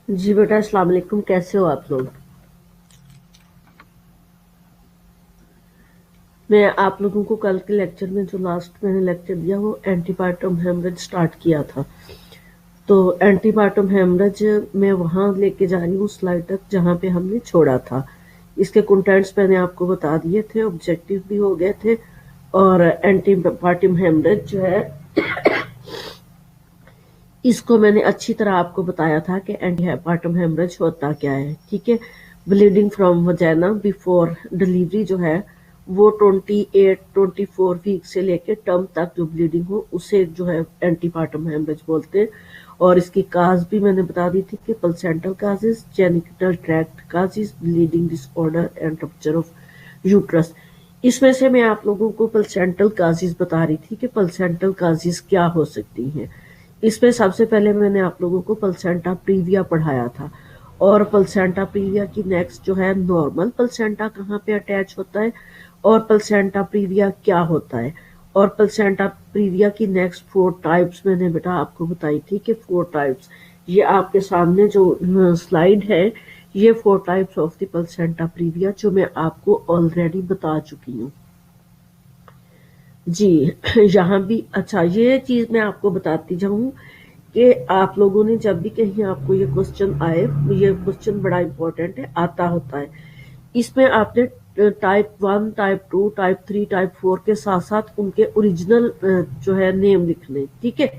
जी बेटा, अस्सलाम वालेकुम। कैसे हो आप लोग? मैं आप लोगों को कल के लेक्चर में जो लास्ट मैंने लेक्चर दिया वो एंटीपार्टम हेमरेज स्टार्ट किया था। तो एंटीपार्टम हेमरेज मैं वहाँ लेके जा रही हूँ स्लाइड तक जहाँ पे हमने छोड़ा था। इसके कंटेंट्स मैंने आपको बता दिए थे, ऑब्जेक्टिव भी हो गए थे। और एंटीपार्टम हेमरेज जो है इसको मैंने अच्छी तरह आपको बताया था कि एंटीपार्टम हेमरेज होता क्या है। ठीक है, bleeding from vagina before delivery जो है वो 24 वीक से लेके टर्म तक जो ब्लीडिंग हो उसे जो है एंटीपार्टम हेमरेज बोलते हैं। और इसकी काज भी मैंने बता दी थी कि placental causes, genital tract causes, bleeding disorder and rupture of uterus. इसमें से मैं आप लोगों को प्लेसेंटल काजेस बता रही थी कि प्लेसेंटल काजेस क्या हो सकती हैं। इसमें सबसे पहले मैंने आप लोगों को प्लेसेंटा प्रीविया पढ़ाया था। और प्लेसेंटा प्रीविया की नेक्स्ट जो है नॉर्मल प्लेसेंटा कहाँ पे अटैच होता है और प्लेसेंटा प्रीविया क्या होता है। और प्लेसेंटा प्रीविया की नेक्स्ट 4 टाइप्स मैंने बेटा आपको बताई थी कि 4 टाइप्स। ये आपके सामने जो स्लाइड है ये 4 types of the placenta previa जो मैं आपको ऑलरेडी बता चुकी हूँ। जी यहाँ भी अच्छा ये चीज मैं आपको बताती जाऊं कि आप लोगों ने जब भी कहीं आपको ये क्वेश्चन आए, ये क्वेश्चन बड़ा इंपॉर्टेंट है, आता होता है। इसमें आपने टाइप 1, टाइप 2, टाइप 3, टाइप 4 के साथ साथ उनके ओरिजिनल जो है नेम लिखने। ठीक है,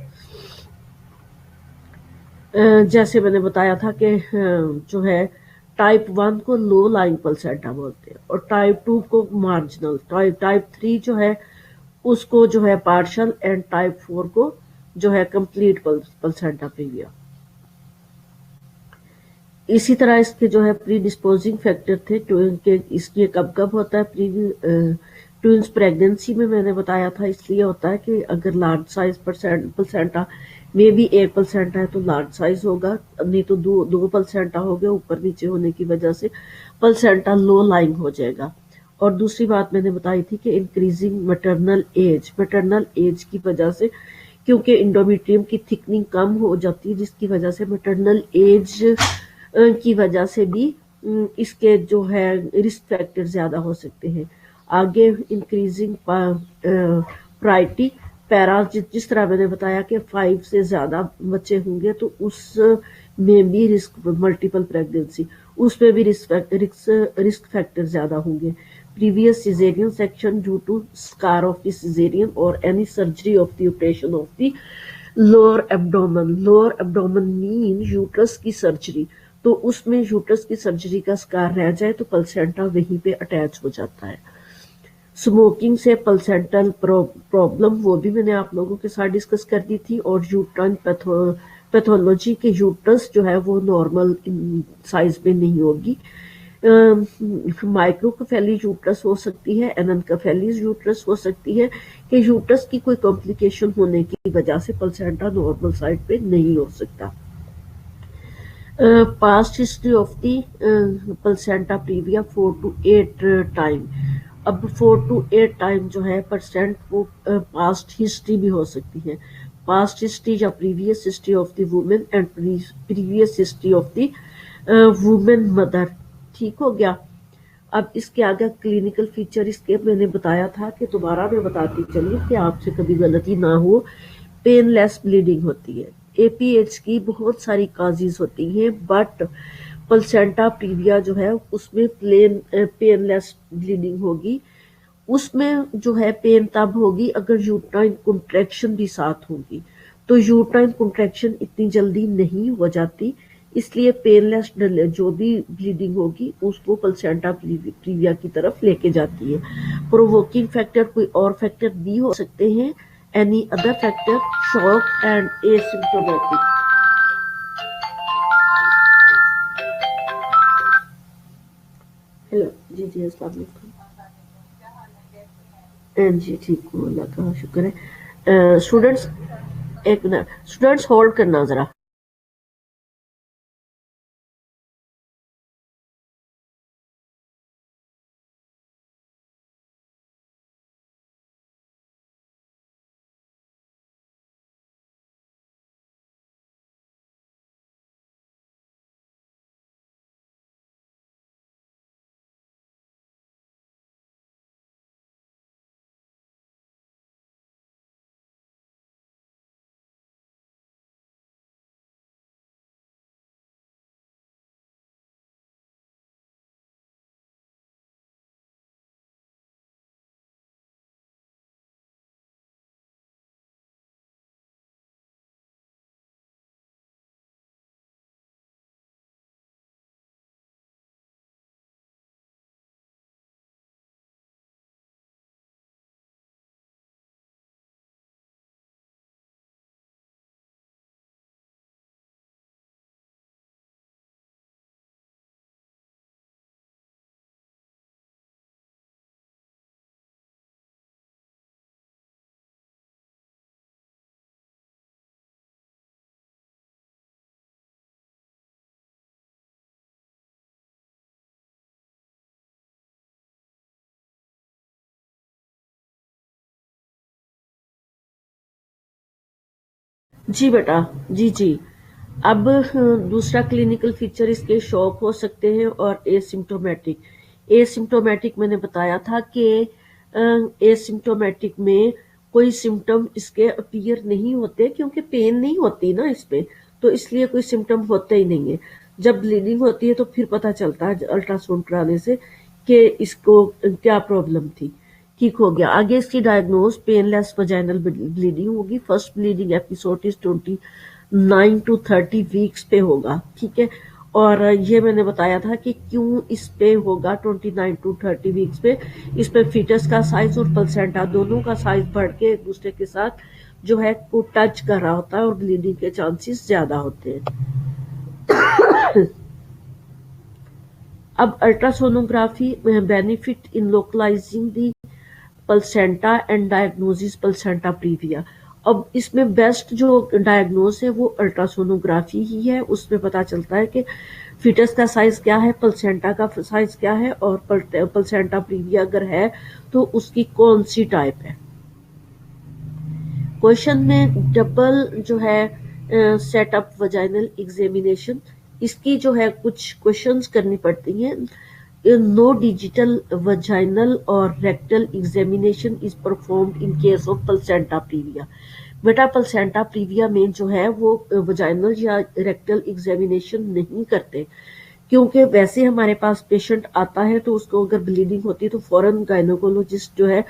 जैसे मैंने बताया था कि जो है टाइप 1 को लो लाइंग प्लेसेंटा बोलते हैं और टाइप 2 को मार्जिनल, टाइप 3 जो है उसको जो है पार्शल एंड टाइप 4 को जो है कंप्लीट प्लेसेंटा प्रीविया। इसी तरह इसके जो है प्री डिस्पोजिंग फैक्टर थे के इसलिए कब कब होता है प्री ट्विंस प्रेगनेंसी में मैंने बताया था। इसलिए होता है कि अगर लार्ज साइज प्लेसेंटा में भी एक प्लेसेंटा है तो लार्ज साइज होगा, नहीं तो दो प्लेसेंटा हो गए ऊपर नीचे होने की वजह से प्लेसेंटा लो लाइंग हो जाएगा। और दूसरी बात मैंने बताई थी कि इंक्रीजिंग मैटरनल एज की वजह से, क्योंकि इंडोमेट्रियम की थिकनिंग कम हो जाती है जिसकी वजह से मैटरनल एज की वजह से भी इसके जो है रिस्क फैक्टर ज्यादा हो सकते हैं। आगे इंक्रीजिंग प्रायोरिटी पैरा जिस तरह मैंने बताया कि 5 से ज्यादा बच्चे होंगे तो उस में भी रिस्क, मल्टीपल प्रेगनेंसी उसमें भी रिस्क फैक्टर ज्यादा होंगे। Previous caesarean section due to scar of the caesarean और any surgery of the operation of the lower abdomen mean uterus की सर्जरी। तो उसमें यूट्रस की सर्जरी का स्कार रह जाए तो प्लेसेंटा वहीं पे अटैच हो जाता है। स्मोकिंग से प्लेसेंटल प्रॉब्लम वो भी मैंने आप लोगों के साथ डिस्कस कर दी थी। और यूट्राइन पैथोलॉजी के यूट्रस जो है वो नॉर्मल साइज में नहीं होगी। माइक्रोकेफेली यूट्रस हो सकती है, एननकेफेली यूट्रस हो सकती है कि यूट्रस की कोई कॉम्प्लिकेशन होने की वजह से प्लेसेंटा नॉर्मल साइड पे नहीं हो सकता। Past history of the placenta previa 4 to 8 time. अब 4 to 8 टाइम जो है परसेंट वो पास्ट हिस्ट्री भी हो सकती है। पास्ट हिस्ट्री या previous history of the women and previous history of the women mother. ठीक हो गया। अब इसके आगे क्लिनिकल फीचर इसके मैंने बताया था कि दोबारा मैं बताती चलूँ कि आपसे कभी गलती ना हो। पेनलेस ब्लीडिंग होती है। एपीएच की बहुत सारी काजेज होती हैं, बट प्लेसेंटा प्रीविया जो है उसमें पेनलेस ब्लीडिंग होगी। उसमें जो है पेन तब होगी अगर यूट्राइन कंट्रैक्शन भी साथ होगी। तो यूट्राइन कंट्रैक्शन इतनी जल्दी नहीं हो जाती, इसलिए पेनलेस जो भी ब्लीडिंग होगी उसको प्लेसेंटा प्रीविया की तरफ लेके जाती है। प्रोवोकिंग फैक्टर कोई और फैक्टर भी हो सकते हैं, any other factor, shock and asymptomatic. Hello जी जी, अस्सलाम वालेकुम। जी ठीक हूँ, अल्लाह का शुक्र है। स्टूडेंट्स, एक मिनट स्टूडेंट्स, होल्ड करना जरा। जी बेटा, जी जी। अब दूसरा क्लिनिकल फीचर इसके शॉक हो सकते हैं और एसिम्प्टोमेटिक। एसिम्प्टोमेटिक मैंने बताया था कि एसिम्प्टोमेटिक में कोई सिम्टम इसके अपीयर नहीं होते, क्योंकि पेन नहीं होती ना इसमें, तो इसलिए कोई सिम्टम होते ही नहीं है। जब ब्लीडिंग होती है तो फिर पता चलता है अल्ट्रासाउंड कराने से कि इसको क्या प्रॉब्लम थी। ठीक हो गया। आगे इसकी डायग्नोज पेनलेस वजाइनल ब्लीडिंग होगी। First bleeding episode is 29 to 30 weeks पे होगा, ठीक है। और ये मैंने बताया था कि क्यों इस पे होगा 29 to 30 वीक्स पे। इस पे फीटस का साइज और प्लेसेंटा दोनों का साइज बढ़ के एक दूसरे के साथ जो है को टच कर रहा होता है और ब्लीडिंग के चांसेस ज्यादा होते हैं। अब ultrasonography benefit in localising the placenta and diagnosis placenta previa. अब इसमें बेस्ट जो डायग्नोस है वो अल्ट्रासोनोग्राफी ही है। उसमें पता चलता है कि फीटस का साइज क्या है, प्लेसेंटा का साइज क्या है, और प्लेसेंटा प्रीविया अगर है तो उसकी कौन सी टाइप है। क्वेश्चन में डबल जो है सेटअप वजाइनल एग्जामिनेशन, इसकी जो है कुछ क्वेश्चंस करनी पड़ती हैं। नो डिजिटल वजाइनल और rectal examination is performed in case of placenta previa. बेटा प्लेसेंटा प्रीविया में जो है वो वजाइनल या रेक्टल एग्जामिनेशन नहीं करते, क्योंकि वैसे हमारे पास पेशेंट आता है तो उसको अगर ब्लीडिंग होती है तो फौरन गायनोकोलॉजिस्ट जो है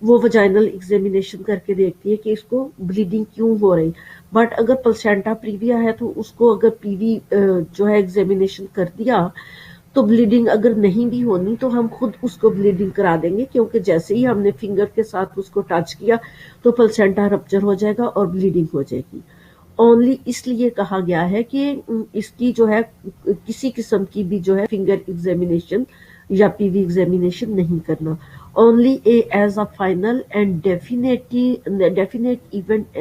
वो वजाइनल एग्जामिनेशन करके देखती है कि इसको ब्लीडिंग क्यों हो रही। बट अगर प्लेसेंटा प्रीविया है तो उसको अगर पीवी जो है एग्जामिनेशन कर दिया तो ब्लीडिंग अगर नहीं भी होनी तो हम खुद उसको ब्लीडिंग करा देंगे, क्योंकि जैसे ही हमने फिंगर के साथ उसको टच किया तो प्लेसेंटा रप्चर हो जाएगा और ब्लीडिंग हो जाएगी। ओनली इसलिए कहा गया है कि इसकी जो है किसी किस्म की भी जो है फिंगर एग्जामिनेशन या पीवी एग्जामिनेशन नहीं करना। Only as a final and definite event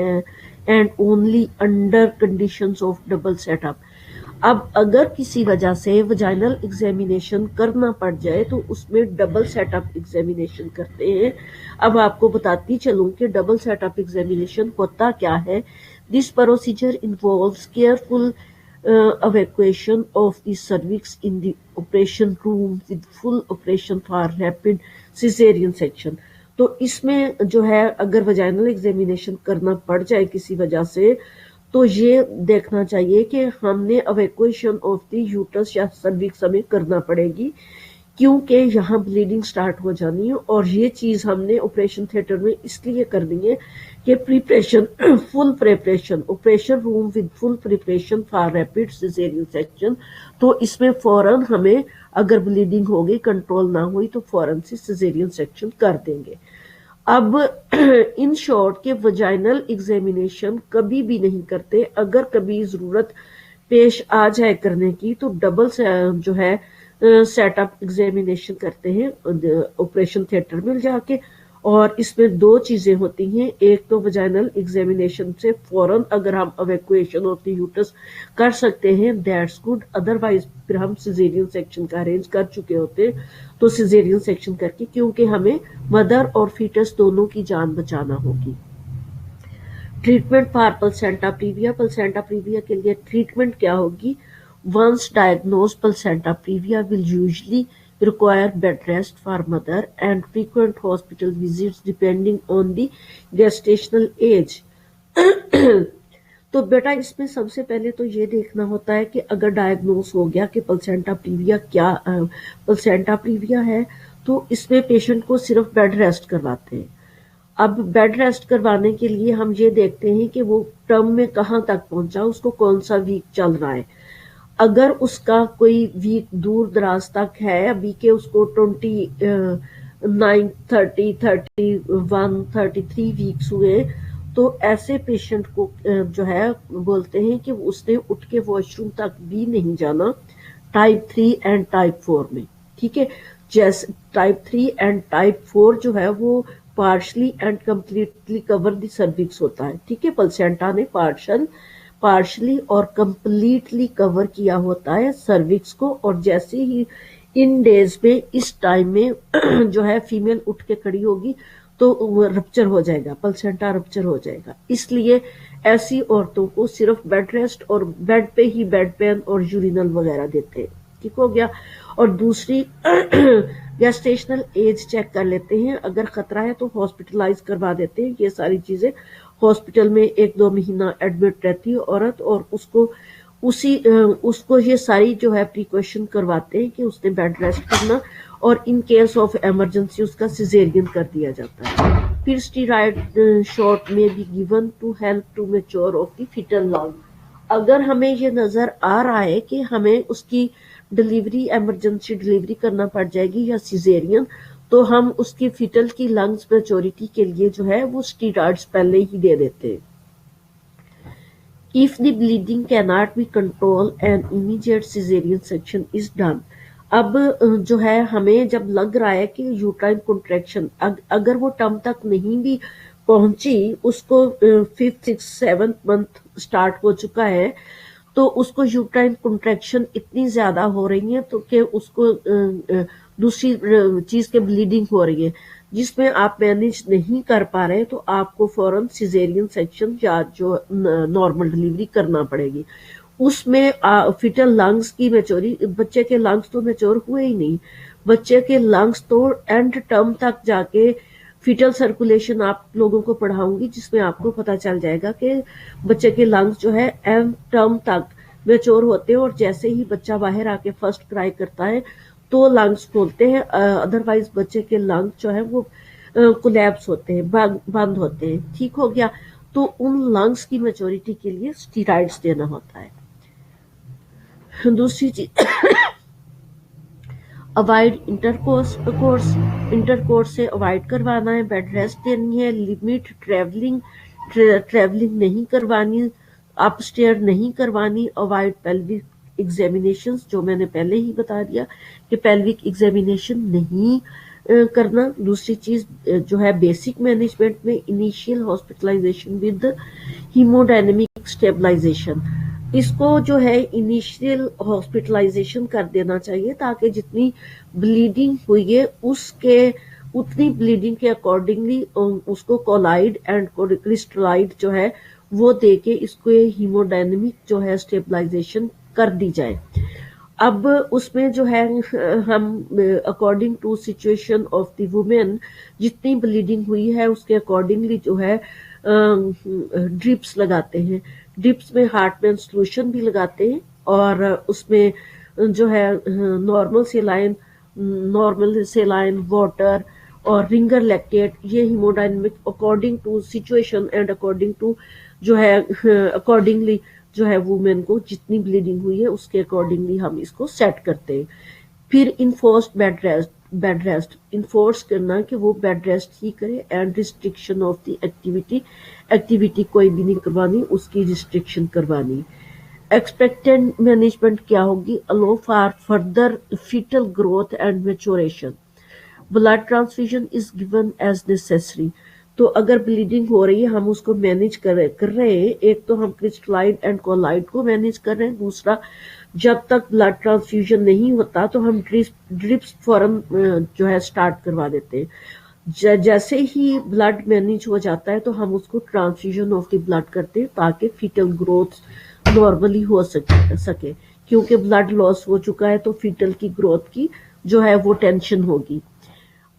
and only under conditions of double setup. अब अगर किसी वजह से वजाइनल एग्जामिनेशन करना पड़ जाए तो उसमें डबल सेटअप एग्जामिनेशन करते हैं। अब आपको बताती चलूं कि डबल सेटअप एग्जामिनेशन होता क्या है। This procedure involves careful evacuation of the cervix in the operation room with full operation for rapid cesarean section। तो इसमें जो है अगर वजाइनल एग्जामिनेशन करना पड़ जाए किसी वजह से, तो ये देखना चाहिए कि हमने evacuation of the यूट्रस या सर्विक्स हमें करना पड़ेगी, क्योंकि यहाँ ब्लीडिंग स्टार्ट हो जानी है। और ये चीज हमने ऑपरेशन थिएटर में इसलिए करनी है कि preparation full preparation operation room with full preparation for rapid caesarean section. तो इसमें फौरन हमें अगर ब्लीडिंग हो गई, कंट्रोल ना हुई, तो फौरन से सिजेरियन सेक्शन कर देंगे। अब इन शॉर्ट के वजाइनल एग्जामिनेशन कभी भी नहीं करते। अगर कभी जरूरत पेश आ जाए करने की, तो डबल जो है सेटअप एग्जामिनेशन करते हैं ऑपरेशन थिएटर में जाके। और इसमें दो चीजें होती हैं, एक तो वजाइनल एग्जामिनेशन से फौरन अगर हम एवेक्युएशन ऑफ द यूट्रस कर सकते हैं, दैट्स गुड। अदरवाइज फिर हम सिजेरियन सेक्शन का अरेंज कर चुके होते हैं, तो सिजेरियन सेक्शन करके, क्योंकि हमें मदर और फीटस दोनों की जान बचाना होगी। Treatment for placenta previa. Placenta previa के लिए ट्रीटमेंट क्या होगी? Once diagnosed, placenta previa will usually require bed rest for mother and frequent hospital visits depending on the gestational age। तो बेटा इसमें सबसे पहले तो ये देखना होता है कि अगर डायग्नोस हो गया कि प्लेसेंटा प्रीविया है, तो इसमें पेशेंट को सिर्फ बेड रेस्ट करवाते हैं। अब बेड रेस्ट करवाने के लिए हम ये देखते हैं कि वो टर्म में कहाँ तक पहुंचा, उसको कौन सा वीक चल रहा है। अगर उसका कोई वीक दूर दराज तक है, अभी के उसको 29, 30, 31, 33 वीक्स हुए, तो ऐसे पेशेंट को जो है बोलते हैं कि उसने उठ के वॉशरूम तक भी नहीं जाना, टाइप 3 एंड टाइप 4 में। ठीक है, जैसे टाइप 3 एंड टाइप 4 जो है वो partially and completely cover the cervix होता है। ठीक है, प्लेसेंटा ने पार्शली और कंप्लीटली कवर किया होता है सर्विक्स को। और जैसे ही इन डेज में इस टाइम में जो है फीमेल उठ के खड़ी होगी, तो रप्चर हो जाएगा, प्लेसेंटा रप्चर हो जाएगा। इसलिए ऐसी औरतों को सिर्फ बेड रेस्ट और बेड पे ही बेड पेन और यूरिनल वगैरह देते हैं। ठीक हो गया। और दूसरी गेस्टेशनल एज चेक कर लेते हैं, अगर खतरा है तो हॉस्पिटलाइज करवा देते हैं। ये सारी चीजें हॉस्पिटल में 1-2 महीना एडमिट रहती है औरत, और उसको ये सारी जो है प्रिकॉशन करवाते हैं कि उसने बेड रेस्ट करना, और इन केस ऑफ इमरजेंसी उसका सिजेरियन कर दिया जाता है। फिर steroid shot may be given to help to mature of the fetal lung. अगर हमें ये नजर आ रहा है कि हमें उसकी डिलीवरी इमरजेंसी डिलीवरी करना पड़ जाएगी या सिजेरियन, तो हम उसकी फीटल की लंग्स मैच्योरिटी के लिए जो है वो स्टीरॉइड्स पहले ही दे देते हैं। If the bleeding cannot be control and immediate caesarean section is done. अब जो है हमें जब लग रहा है कि यूट्राइन कॉन्ट्रैक्शन अगर वो टर्म तक नहीं भी पहुंची, उसको 5th, 6th, 7th month start हो चुका है, तो उसको यूट्राइन कॉन्ट्रैक्शन इतनी ज्यादा हो रही है तो कि उसको दूसरी चीज के ब्लीडिंग हो रही है, जिसमें आप मैनेज नहीं कर पा रहे, तो आपको फौरन सिजेरियन सेक्शन या जो नॉर्मल डिलीवरी करना पड़ेगी। उसमें फिटल लंग्स की मैच्योरी, बच्चे के लंग्स तो मैच्योर हुए ही नहीं, बच्चे के लंग्स तो एंड टर्म तक जाके फिटल सर्कुलेशन आप लोगों को पढ़ाऊंगी, जिसमें आपको पता चल जाएगा कि बच्चे के लंग्स जो है एंड टर्म तक मैच्योर होते हैं, और जैसे ही बच्चा बाहर आके फर्स्ट क्राई करता है तो लंग्स खोलते हैं, अदरवाइज बच्चे के लंग्स जो है वो कोलैप्स होते हैं, बंद होते हैं। ठीक हो गया। तो उन लंग्स की मैच्योरिटी के लिए स्टीरॉइड्स देना होता है। दूसरी चीज अवॉइड इंटरकोर्स से अवॉइड करवाना है, बेड रेस्ट देनी है, लिमिट ट्रैवलिंग नहीं करवानी, अपस्टेयर नहीं करवानी, अवॉइड पेल्विक एग्जामिनेशंस, जो मैंने पहले ही बता दिया कि पेल्विक एग्जामिनेशन नहीं करना। दूसरी चीज जो है बेसिक मैनेजमेंट में initial hospitalisation with haemodynamic stabilisation, इसको जो है इनिशियल हॉस्पिटलाइजेशन कर देना चाहिए, ताकि जितनी ब्लीडिंग हुई है उसके उतनी ब्लीडिंग के अकॉर्डिंगली उसको कोलाइड एंड क्रिस्टलाइड जो है वो दे के इसको हीमोडायनेमिक जो है स्टेबलाइजेशन कर दी जाए। अब उसमें जो है हम according to situation of the women जितनी ब्लीडिंग हुई है उसके अकॉर्डिंगली जो है ड्रिप्स लगाते हैं। ड्रिप्स में हार्टमैन सॉल्यूशन भी लगाते हैं और उसमें जो है नॉर्मल सेलाइन वाटर और रिंगर लैक्टेट, ये haemodynamic according to situation and according to जो है अकॉर्डिंगली जो है वुमेन को जितनी ब्लीडिंग हुई है उसके अकॉर्डिंगली हम इसको सेट करते हैं। फिर इन्फोर्स्ड बेड रेस्ट इन्फोर्स करना कि वो बेड रेस्ट ही करे and restriction of the activity कोई भी नहीं करवानी, उसकी रिस्ट्रिक्शन करवानी। एक्सपेक्टेड मैनेजमेंट क्या होगी? Allow for further fetal growth and maturation, blood transfusion is given as necessary. तो अगर ब्लीडिंग हो रही है हम उसको मैनेज कर रहे हैं, एक तो हम क्रिस्टलाइन एंड कोलाइड को मैनेज कर रहे हैं, दूसरा जब तक ब्लड ट्रांसफ्यूजन नहीं होता तो हम ड्रिप्स फौरन जो है स्टार्ट करवा देते हैं। जैसे ही ब्लड मैनेज हो जाता है तो हम उसको ट्रांसफ्यूजन ऑफ द ब्लड करते हैं ताकि फीटल ग्रोथ नॉर्मली हो सके क्योंकि ब्लड लॉस हो चुका है तो फीटल की ग्रोथ की जो है वो टेंशन होगी।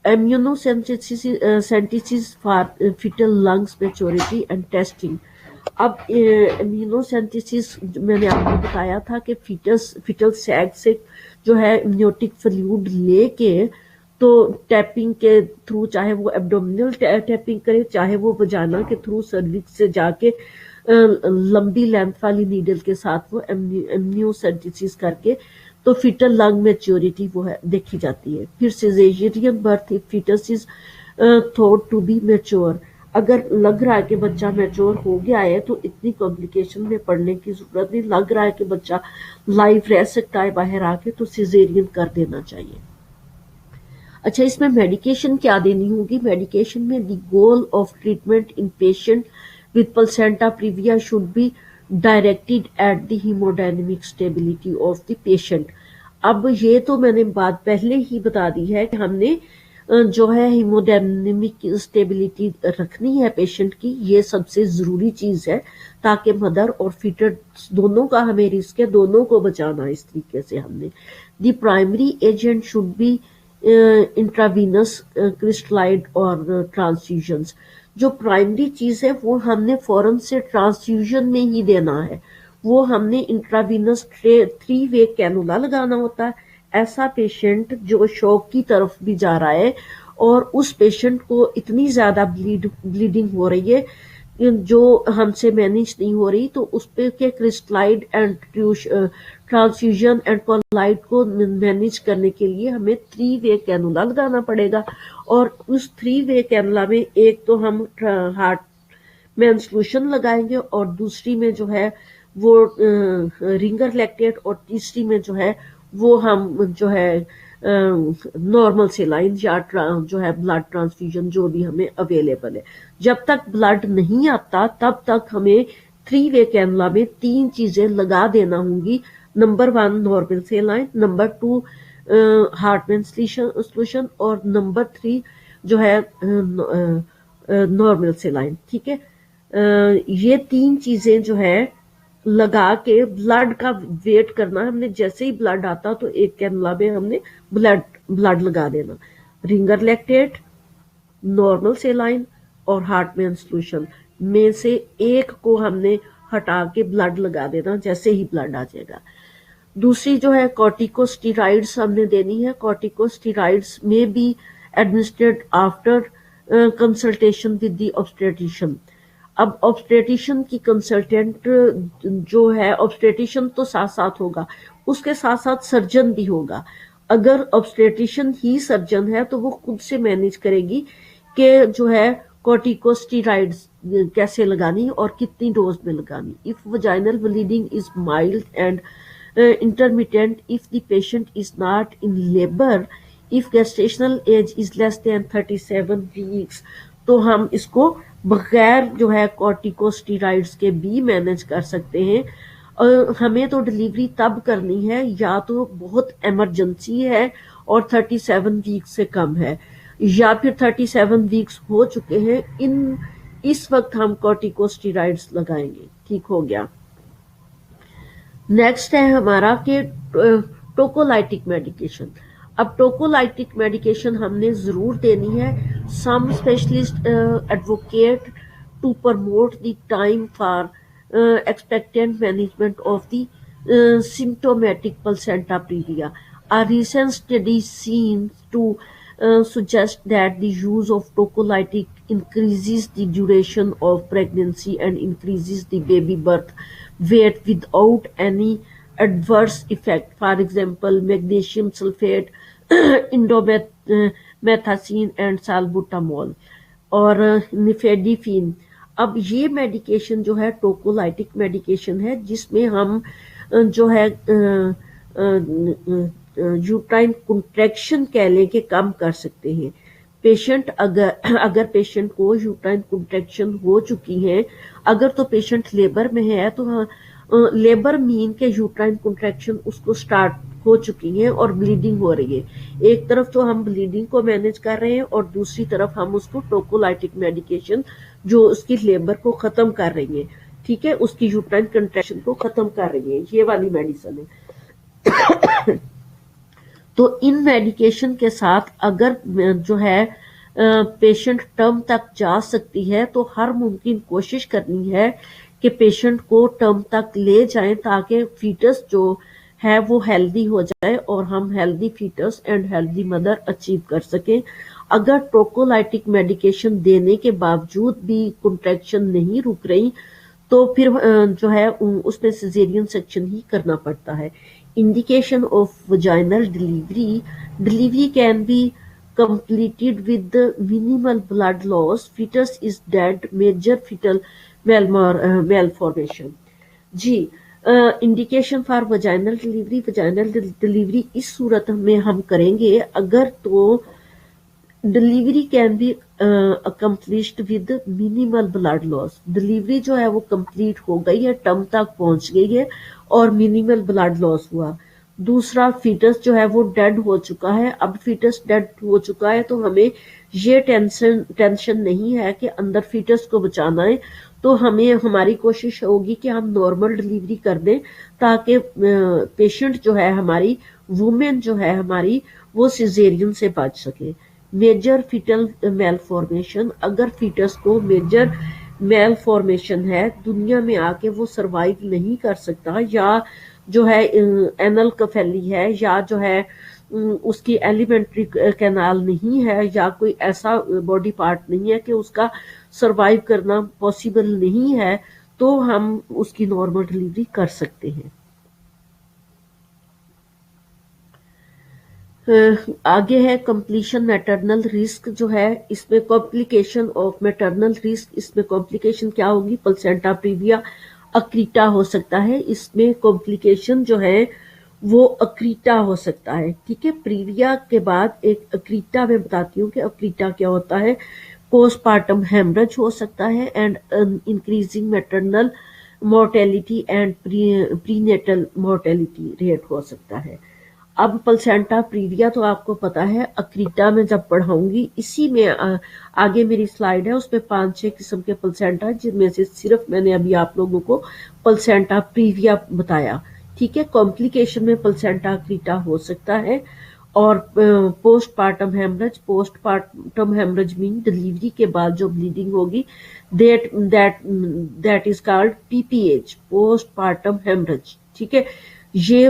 Amniocentesis for fetal lungs maturity and testing. अब इम्यूनोसेंटेसिस मैंने आपको बताया था कि फीटल सैक से जो है इम्यूनिटिक फ्लूइड लेके तो टैपिंग के थ्रू, चाहे वो एब्डोमिनल टैपिंग करे चाहे वो वजाना के थ्रू सर्विक्स से जाके लंबी लेंथ वाली नीडल के साथ वो इम्यूनोसेंटेसिस करके तो फीटल लंग मैच्योरिटी वो है देखी जाती है। फिर caesarean birth fetus is thought to be mature, अगर लग रहा है कि बच्चा मैच्योर हो गया है तो इतनी कॉम्प्लिकेशन में पड़ने की जरूरत नहीं, लग रहा है कि बच्चा लाइव रह सकता है बाहर आके तो सिजेरियन कर देना चाहिए। अच्छा, इसमें मेडिकेशन क्या देनी होगी? मेडिकेशन में the goal of treatment in patient with placenta previa should be directed at the haemodynamic stability of the patient. अब ये तो मैंने बात पहले ही बता दी है कि हमने जो है हीमोडायनेमिक स्टेबिलिटी रखनी है पेशेंट की, ये सबसे ज़रूरी चीज़ है ताकि मदर और फीटर दोनों का हमें रिस्क है, दोनों को बचाना इस तरीके से हमने। The primary agent should be intravenous crystalloid और ट्रांसफ्यूजन्स। जो प्राइमरी चीज़ है वो हमने फौरन से ट्रांसफ्यूजन में ही देना है, वो हमने इंट्रावीनस 3 वे कैनुला लगाना होता है। ऐसा पेशेंट जो शॉक की तरफ भी जा रहा है और उस पेशेंट को इतनी ज़्यादा ब्लीडिंग हो रही है जो हमसे मैनेज नहीं हो रही, तो उस पे के क्रिस्टलाइड एंड ट्रांसफ्यूजन एंड कोलाइड को मैनेज करने के लिए हमें 3 वे कैनुला लगाना पड़ेगा। और उस 3 वे कैनुला में एक तो हम हार्ट में सॉल्यूशन लगाएंगे और दूसरी में जो है वो रिंगर लैक्टेट और तीसरी में जो है वो हम जो है नॉर्मल सेलाइन या जो है ब्लड ट्रांसफ्यूजन जो भी हमें अवेलेबल है। जब तक ब्लड नहीं आता तब तक हमें 3 वे कैनुला में 3 चीजें लगा देना होंगी। Number 1 normal saline, number 2 Hartmann solution और नंबर 3 जो है नॉर्मल सेलाइन। ठीक है, ये 3 चीजें जो है लगा के ब्लड का वेट करना हमने। जैसे ही ब्लड आता तो एक कैनुला में हमने ब्लड लगा देना। रिंगर लैक्टेट, नॉर्मल सेलाइन और हार्टमैन सॉल्यूशन में से एक को हमने हटा के ब्लड लगा देना जैसे ही ब्लड आ जाएगा। दूसरी जो है कॉर्टिकोस्टेरॉइड्स हमने देनी है। Corticosteroids may be administered after consultation with the obstetrician. अब ऑब्स्टेट्रिशियन की कंसल्टेंट जो है, ऑब्स्टेट्रिशियन तो साथ साथ होगा, उसके साथ साथ सर्जन भी होगा। अगर ऑब्स्टेट्रिशियन ही सर्जन है तो वो खुद से मैनेज करेगी कि जो है कॉर्टिकोस्टेरॉइड्स कैसे लगानी और कितनी डोज में लगानी। If vaginal bleeding is mild and intermittent, if the patient is not in labor, if gestational age is less than 37 weeks, तो हम इसको बगैर जो है कॉर्टिकोस्टेरॉइड्स के भी मैनेज कर सकते हैं। और हमें तो डिलीवरी तब करनी है या तो बहुत इमरजेंसी है और 37 वीक्स से कम है, या फिर 37 वीक्स हो चुके हैं। इन इस वक्त हम कॉर्टिकोस्टेरॉइड्स लगाएंगे। ठीक हो गया। नेक्स्ट है हमारा कि टोकोलाइटिक मेडिकेशन। अब टोकोलाइटिक मेडिकेशन हमने ज़रूर देनी है। Some specialist advocate to promote the time for expectant management of the symptomatic placenta previa. A recent study seems to suggest that the use of tocolytic increases the duration of pregnancy and increases the baby birth weight without any adverse effect. For example, magnesium sulfate, indomethacin and salbutamol और निफेडिफिन। अब ये medication जो है टोकोलाइटिक medication है, जिसमें हम जो है यूट्राइन कंट्रैक्शन कह लें कि कम कर सकते हैं। पेशेंट अगर पेशेंट को यूट्राइन कंट्रैक्शन हो चुकी है, अगर तो पेशेंट लेबर में है तो लेबर मीन के यूट्राइन कंट्रैक्शन उसको स्टार्ट हो चुकी है और ब्लीडिंग हो रही है। एक तरफ तो हम ब्लीडिंग को मैनेज कर रहे हैं और दूसरी तरफ हम उसको टोकोलाइटिक मेडिकेशन जो उसकी लेबर को खत्म कर रही है, ठीक है, उसकी यूट्राइन कंट्रैक्शन को खत्म कर रही है, ये वाली मेडिसिन है। तो इन मेडिकेशन के साथ अगर जो है पेशेंट टर्म तक जा सकती है तो हर मुमकिन कोशिश करनी है कि पेशेंट को टर्म तक ले जाएं ताकि फीटस जो है वो हेल्दी हो जाए और हम healthy fetus and healthy mother achieve कर सकें। अगर टोकोलाइटिक मेडिकेशन देने के बावजूद भी कंट्रैक्शन नहीं रुक रही तो फिर जो है उसमें सिजेरियन सेक्शन ही करना पड़ता है। Indication of vaginal delivery can B completed with minimal blood loss. Fetus is dead. Major fetal malformation. जी, इंडिकेशन फॉर वजाइनल डिलीवरी इस सूरत में हम करेंगे अगर तो delivery can be accomplished with minimal blood loss. Delivery जो है वो कंप्लीट हो गई है, टर्म तक पहुंच गई है और मिनिमल ब्लड लॉस हुआ। दूसरा, फीटस जो है वो डेड हो चुका है। अब फीटस डेड हो चुका है तो हमें ये टेंशन नहीं है कि अंदर फीटस को बचाना है, तो हमें हमारी कोशिश होगी कि हम नॉर्मल डिलीवरी कर दें ताकि पेशेंट जो है हमारी, वुमेन जो है हमारी, वो सिजेरियन से बच सके। मेजर फीटल मेलफॉर्मेशन, अगर फीटस को मेजर मेल फॉर्मेशन है, दुनिया में आके वो सरवाइव नहीं कर सकता, या जो है एनल कफेली है, या जो है उसकी एलिमेंट्री कैनाल नहीं है, या कोई ऐसा बॉडी पार्ट नहीं है कि उसका सरवाइव करना पॉसिबल नहीं है, तो हम उसकी नॉर्मल डिलीवरी कर सकते हैं। आगे है कंप्लीशन मैटरनल रिस्क जो है, इसमें कॉम्प्लिकेशन ऑफ मैटरनल रिस्क, इसमें कॉम्प्लिकेशन क्या होगी, प्लेसेंटा प्रीविया अक्रीटा हो सकता है। इसमें कॉम्प्लिकेशन जो है वो अक्रीटा हो सकता है, ठीक है। प्रीविया के बाद एक अक्रीटा में बताती हूँ कि अक्रीटा क्या होता है। पोस्टपार्टम हेमरेज हो सकता है and increasing maternal mortality and prenatal mortality rate हो सकता है। अब प्लेसेंटा प्रीविया तो आपको पता है, अक्रीटा में जब पढ़ाऊंगी, इसी में आगे मेरी स्लाइड है, उसमें 5-6 किस्म के प्लेसेंटा, जिनमें से सिर्फ मैंने अभी आप लोगों को प्लेसेंटा प्रीविया बताया, ठीक है। कॉम्प्लिकेशन में प्लेसेंटा अक्रीटा हो सकता है। और पोस्टपार्टम हेमरेज मीन डिलीवरी के बाद जो ब्लीडिंग होगी, that is called PPH, postpartum haemorrhage, ठीक है। ये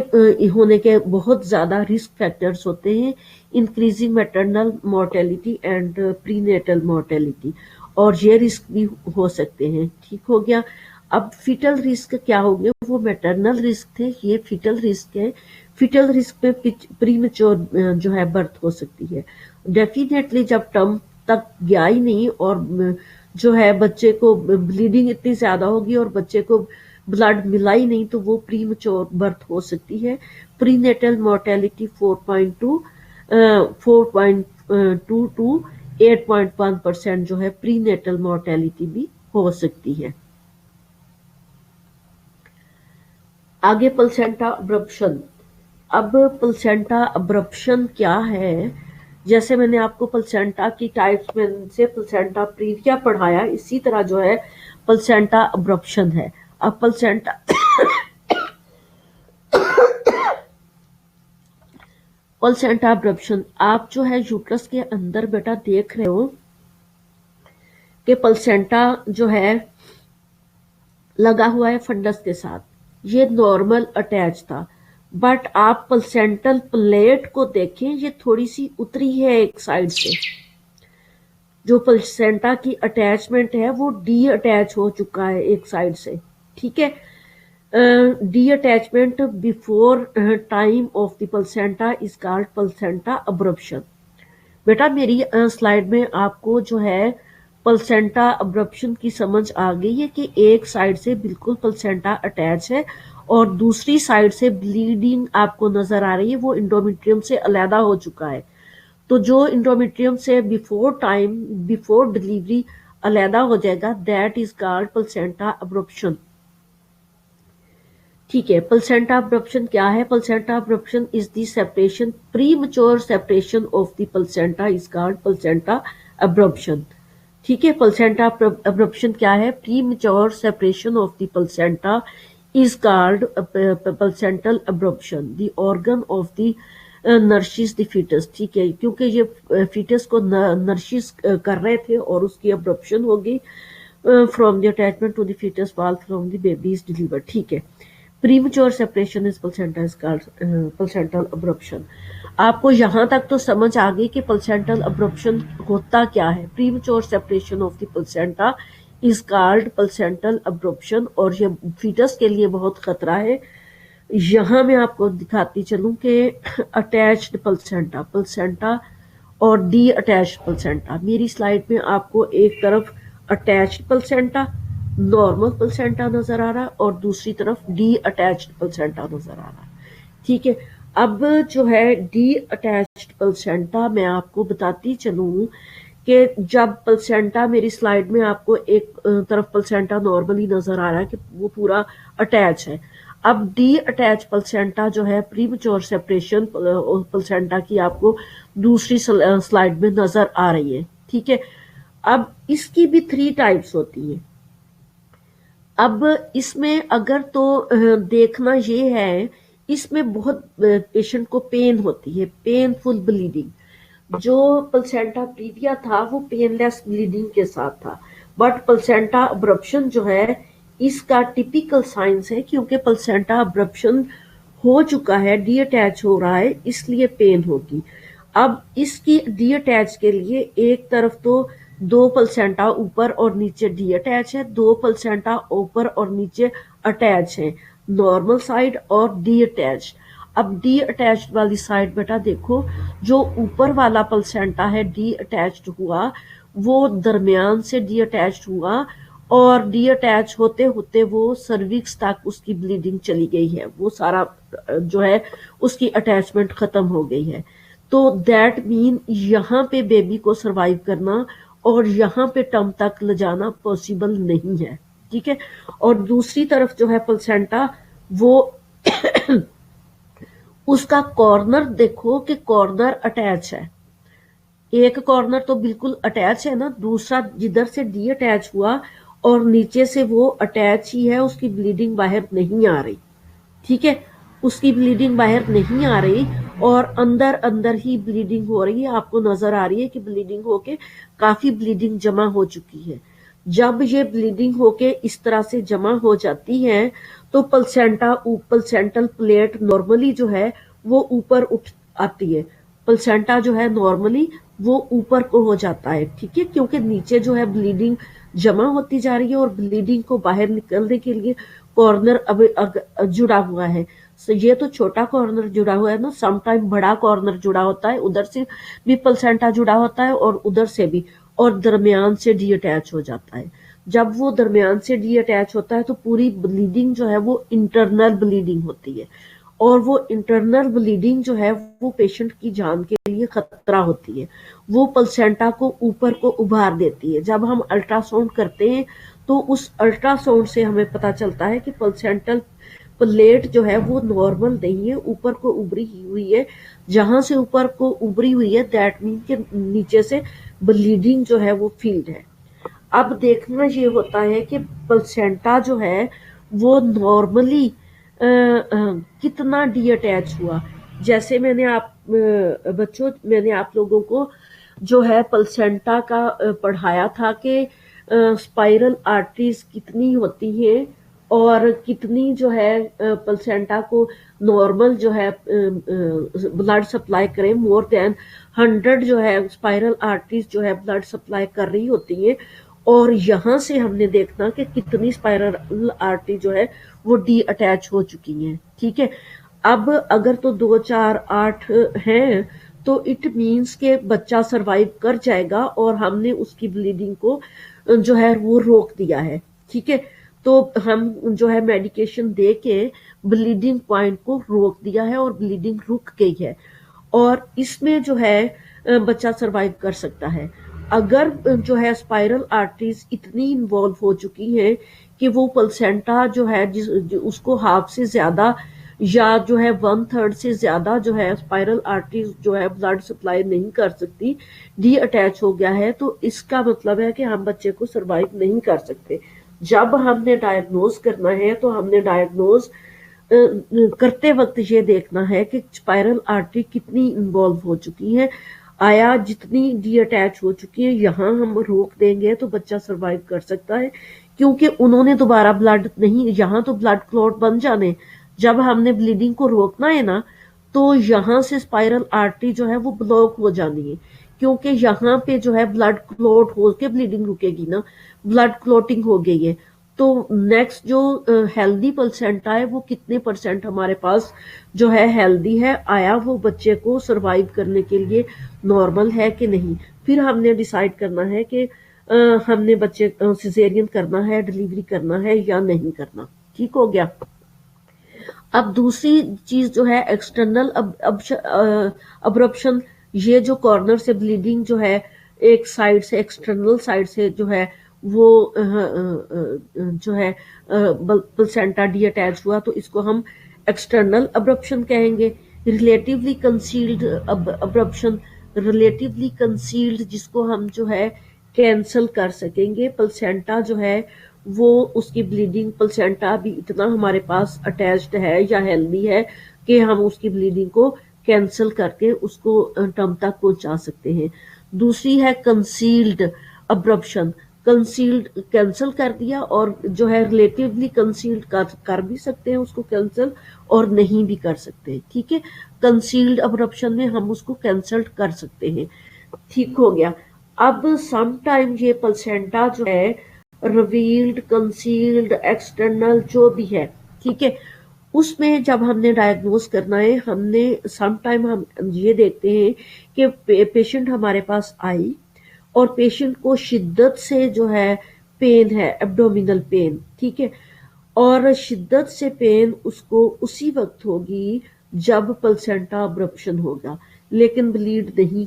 होने के बहुत ज़्यादा रिस्क फैक्टर्स होते हैं, increasing maternal mortality and prenatal mortality, और ये रिस्क भी हो सकते हैं, ठीक हो गया। अब फिटल रिस्क क्या हो गया, वो मैटरनल रिस्क थे, ये फिटल रिस्क है। फिटल रिस्क में प्रीमेच्योर जो है बर्थ हो सकती है। डेफिनेटली जब टर्म तक गया ही नहीं और जो है बच्चे को ब्लीडिंग इतनी ज़्यादा होगी और बच्चे को ब्लड मिला ही नहीं, तो वो प्रीमेच्योर बर्थ हो सकती है। प्रीनेटल मोर्टेलिटी 4.2 टू 8.1% जो है प्रीनेटल मोर्टेलिटी भी हो सकती है। आगे प्लेसेंटा अब्रप्शन। अब प्लेसेंटा अब्रप्शन क्या है, जैसे मैंने आपको प्लसेंटा की टाइप्स में से प्लसेंटा प्रीविया पढ़ाया, इसी तरह जो है प्लसेंटा अब्रप्शन है। अब प्लसेंटा अब्रप्शन, आप जो है यूट्रस के अंदर बेटा देख रहे हो कि प्लसेंटा जो है लगा हुआ है फंडस के साथ, ये नॉर्मल अटैच था। बट आप प्लसेंटल प्लेट को देखें, ये थोड़ी सी उतरी है एक साइड से। जो प्लसेंटा की अटैचमेंट है वो डी अटैच हो चुका है एक साइड से, ठीक है। D attachment before time of the placenta is called placenta abruption. बेटा मेरी स्लाइड में आपको जो है प्लसेंटा अब्रप्शन की समझ आ गई है कि एक साइड से बिल्कुल प्लसेंटा अटैच है और दूसरी साइड से ब्लीडिंग आपको नजर आ रही है, वो इंडोमेट्रियम से अलहदा हो चुका है। तो जो इंडोमेट्रियम से बिफोर टाइम, बिफोर डिलीवरी अलहदा हो जाएगा, that is called placenta abruption. ठीक है, प्लसेंटा अब्रप्शन क्या है? Placenta abruption is the separation, premature separation of the placenta is called placenta abruption. ठीक है, प्लसेंटा अब्रप्शन क्या है? Premature separation of the placenta is called placental abruption. The organ of the nourishes the fetus. ठीक है, क्योंकि ये foetus को नर्शिस कर रहे थे और उसकी अब्रप्शन हो गई from the attachment to the fetus wall from the baby is delivered. ठीक है, premature separation is placenta is called placental abruption. आपको यहाँ तक तो समझ आ गई कि प्लसेंटल अब्रप्शन होता क्या है। Premature separation of the placenta is called placental abruption, और ये फीटस के लिए बहुत खतरा है। यहाँ मैं आपको दिखाती चलूं कि अटैच्ड प्लसेंटा, प्लसेंटा और डी अटैच्ड प्लसेंटा। मेरी स्लाइड में आपको एक तरफ अटैच्ड प्लसेंटा, नॉर्मल प्लसेंटा नजर आ रहा है और दूसरी तरफ डी अटैच्ड प्लसेंटा नजर आ रहा है। ठीक है, अब जो है डी अटैच्ड प्लसेंटा मैं आपको बताती चलूं कि जब प्लसेंटा, मेरी स्लाइड में आपको एक तरफ प्लसेंटा नॉर्मली नजर आ रहा है कि वो पूरा अटैच है। अब डी अटैच प्लसेंटा जो है, प्रीमैच्योर सेपरेशन प्लसेंटा की आपको दूसरी स्लाइड में नजर आ रही है। ठीक है, अब इसकी भी 3 टाइप्स होती है। अब इसमें अगर तो देखना ये है, इसमें बहुत पेशेंट को पेन होती है, पेनफुल ब्लीडिंग। जो प्लसेंटा प्रीविया था वो पेनलेस ब्लीडिंग के साथ था, बट प्लसेंटा अब्रप्शन जो है इसका टिपिकल साइंस है, क्योंकि प्लसेंटा अब्रप्शन हो चुका है, डी अटैच हो रहा है, इसलिए पेन होगी। अब इसकी डी अटैच के लिए एक तरफ तो 2 प्लसेंटा ऊपर और नीचे डी अटैच है, 2 प्लसेंटा ऊपर और नीचे अटैच है, नॉर्मल साइड और डी अटैच। अब डी अटैच्ड वाली साइड बेटा देखो, जो ऊपर वाला प्लसेंटा है डी अटैच्ड हुआ, वो दरमियान से डी अटैच्ड हुआ और डी अटैच होते होते वो सर्विक्स तक उसकी ब्लीडिंग चली गई है, वो सारा जो है उसकी अटैचमेंट खत्म हो गई है। तो दैट मीन यहाँ पे बेबी को सरवाइव करना और यहाँ पे टर्म तक ले जाना पॉसिबल नहीं है। ठीक है, और दूसरी तरफ जो है प्लसेंटा, वो उसका कॉर्नर देखो कि कॉर्नर अटैच है, एक कॉर्नर तो बिल्कुल अटैच है ना, दूसरा जिधर से डी अटैच हुआ और नीचे से वो अटैच ही है, उसकी ब्लीडिंग बाहर नहीं आ रही। ठीक है, उसकी ब्लीडिंग बाहर नहीं आ रही और अंदर अंदर ही ब्लीडिंग हो रही है। आपको नजर आ रही है कि ब्लीडिंग होके काफी ब्लीडिंग जमा हो चुकी है। जब ये ब्लीडिंग होके इस तरह से जमा हो जाती है तो प्लसेंटल प्लेट नॉर्मली जो है वो ऊपर उठ आती है। प्लसेंटा जो है नॉर्मली वो ऊपर को हो जाता है। ठीक है, क्योंकि नीचे जो है ब्लीडिंग जमा होती जा रही है और ब्लीडिंग को बाहर निकलने के लिए कॉर्नर अब जुड़ा हुआ है। सो ये तो छोटा कॉर्नर जुड़ा हुआ है ना, सम टाइम बड़ा कॉर्नर जुड़ा होता है, उधर से भी प्लसेंटा जुड़ा होता है और उधर से भी, और दरमियान से डी अटैच हो जाता है। जब वो दरमियान से डी अटैच होता है तो पूरी ब्लीडिंग जो है वो इंटरनल ब्लीडिंग होती है, और वो इंटरनल ब्लीडिंग जो है वो पेशेंट की जान के लिए खतरा होती है। वो प्लसेंटा को ऊपर को उभार देती है। जब हम अल्ट्रासाउंड करते हैं तो उस अल्ट्रासाउंड से हमें पता चलता है कि प्लसेंटल प्लेट जो है वो नॉर्मल नहीं है, ऊपर को उभरी हुई है। जहां से ऊपर को उभरी हुई है दैट मीन के नीचे से ब्लीडिंग जो है वो फील्ड है। अब देखना ये होता है कि प्लेसेंटा जो है वो नॉर्मली कितना डी अटैच हुआ। जैसे बच्चों मैंने आप लोगों को जो है प्लेसेंटा का पढ़ाया था कि स्पाइरल आर्टरीज कितनी होती हैं और कितनी जो है प्लेसेंटा को नॉर्मल जो है ब्लड सप्लाई करें, मोर देन 100 जो है स्पाइरल आर्टरीज जो है ब्लड सप्लाई कर रही होती हैं। और यहाँ से हमने देखना कि कितनी स्पाइरल आर्टरी जो है वो डी अटैच हो चुकी हैं। ठीक है, अब अगर तो 2 4 8 हैं तो इट मीन्स के बच्चा सरवाइव कर जाएगा और हमने उसकी ब्लीडिंग को जो है वो रोक दिया है। ठीक है, तो हम जो है मेडिकेशन दे के ब्लीडिंग पॉइंट को रोक दिया है और ब्लीडिंग रुक गई है और इसमें जो है बच्चा सरवाइव कर सकता है। अगर जो है स्पाइरल आर्टरीज इतनी इन्वॉल्व हो चुकी हैं कि वो प्लेसेंटा जो है उसको हाफ से ज्यादा या जो है 1/3 से ज्यादा जो है स्पाइरल आर्टरीज जो है ब्लड सप्लाई नहीं कर सकती, डी अटैच हो गया है, तो इसका मतलब है कि हम बच्चे को सरवाइव नहीं कर सकते। जब हमने डायग्नोज करना है तो हमने डायग्नोज करते वक्त ये देखना है कि स्पाइरल आर्टरी कितनी इन्वॉल्व हो चुकी है, आया जितनी डी अटैच हो चुकी है यहाँ हम रोक देंगे तो बच्चा सरवाइव कर सकता है, क्योंकि उन्होंने दोबारा ब्लड नहीं, यहाँ तो ब्लड क्लॉट बन जाने। जब हमने ब्लीडिंग को रोकना है ना तो यहाँ से स्पाइरल आर्टरी जो है वो ब्लॉक हो जानी है, क्योंकि यहाँ पे जो है ब्लड क्लॉट हो के ब्लीडिंग रुकेगी ना, ब्लड क्लॉटिंग हो गई है। तो नेक्स्ट जो हेल्दी प्लेसेंटा है वो कितने परसेंट हमारे पास जो है हेल्दी है, आया वो बच्चे को सरवाइव करने के लिए नॉर्मल है कि नहीं। फिर हमने डिसाइड करना है कि हमने बच्चे सिजेरियन करना है, डिलीवरी करना है या नहीं करना। ठीक हो गया। अब दूसरी चीज जो है एक्सटर्नल अब्रप्शन, ये जो कॉर्नर से ब्लीडिंग जो है एक साइड से एक्सटर्नल साइड से जो है वो जो है प्लेसेंटा डी अटैच हुआ तो इसको हम एक्सटर्नल अब्रप्शन कहेंगे। Relatively concealed abruption, relatively concealed जिसको हम जो है कैंसल कर सकेंगे। प्लेसेंटा जो है वो उसकी ब्लीडिंग, प्लेसेंटा भी इतना हमारे पास अटैच्ड है या हेल्दी है कि हम उसकी ब्लीडिंग को कैंसल करके उसको टर्म तक पहुंचा सकते हैं। दूसरी है कंसील्ड अब्रप्शन, कंसील्ड कैंसल कर दिया और जो है रिलेटिवली कंसील्ड कर भी सकते हैं उसको कैंसल और नहीं भी कर सकते। ठीक है, कंसील्ड अब्रप्शन में हम उसको कैंसल कर सकते हैं। ठीक हो गया। अब सम टाइम ये प्लेसेंटा जो है रिवील्ड, कंसील्ड, एक्सटर्नल जो भी है, ठीक है, उसमें जब हमने डायग्नोज करना है हमने सम टाइम हम ये देखते हैं कि पेशेंट हमारे पास आई और पेशेंट को शिद्दत से जो है पेन है, एब्डोमिनल पेन, ठीक है, और शिद्दत से पेन उसको उसी वक्त होगी जब प्लेसेंटा अब्रप्शन होगा, लेकिन ब्लीड नहीं